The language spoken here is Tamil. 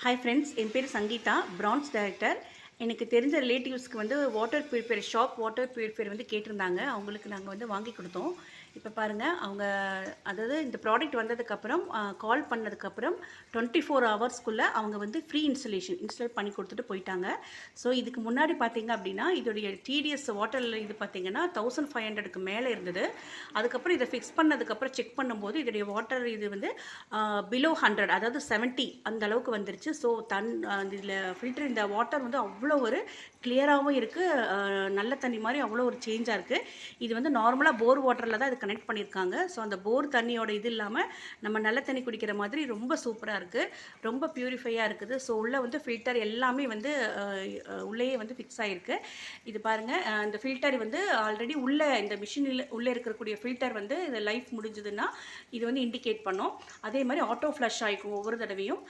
ஹாய் ஃப்ரெண்ட்ஸ், என் பேர் சங்கீதா, பிரான்ஸ் டைரக்டர். எனக்கு தெரிஞ்ச ரிலேட்டிவ்ஸ்க்கு வந்து வாட்டர் பியூரிஃபையர் வாட்டர் பியூரிஃபையர் வந்து கேட்டிருந்தாங்க. அவங்களுக்கு நாங்கள் வந்து வாங்கி கொடுத்தோம். இப்போ பாருங்கள், அவங்க அதாவது இந்த ப்ராடக்ட் வந்ததுக்கப்புறம் கால் பண்ணதுக்கப்புறம் 24 ஹவர்ஸ்க்குள்ளே அவங்க வந்து ஃப்ரீ இன்ஸ்டால் பண்ணி கொடுத்துட்டு போயிட்டாங்க. ஸோ இதுக்கு முன்னாடி பார்த்தீங்க அப்படின்னா, இதோடைய டிடிஎஸ் வாட்டரில் இது பார்த்தீங்கன்னா 1500க்கு மேலே இருந்தது. அதுக்கப்புறம் இதை ஃபிக்ஸ் பண்ணதுக்கப்புறம் செக் பண்ணும்போது இதோடைய வாட்டர் இது வந்து பிலோ 100, அதாவது 70 அந்த அளவுக்கு வந்துருச்சு. ஸோ இதில் ஃபில்டர் இந்த வாட்டர் வந்து அவ்வளோ ஒரு கிளியராகவும் இருக்குது, நல்ல தண்ணி மாதிரி அவ்வளோ ஒரு சேஞ்சாக இருக்குது. இது வந்து நார்மலாக போர் வாட்டரில் தான் இது கனெக்ட் பண்ணியிருக்காங்க. ஸோ அந்த போர் தண்ணியோட இது இல்லாமல் நம்ம நல்ல தண்ணி குடிக்கிற மாதிரி ரொம்ப சூப்பராக இருக்குது, ரொம்ப பியூரிஃபையாக இருக்குது. ஸோ உள்ளே வந்து ஃபில்டர் எல்லாமே வந்து உள்ளேயே வந்து ஃபிக்ஸ் ஆகிருக்கு. இது பாருங்கள், இந்த ஃபில்டர் வந்து ஆல்ரெடி உள்ளே இந்த மிஷினில் உள்ளே இருக்கக்கூடிய ஃபில்டர் வந்து இந்த லைஃப் முடிஞ்சதுன்னா இது வந்து இண்டிகேட் பண்ணும். அதே மாதிரி ஆட்டோ ஃப்ளஷ் ஆகிக்கும் ஒவ்வொரு தடவையும்.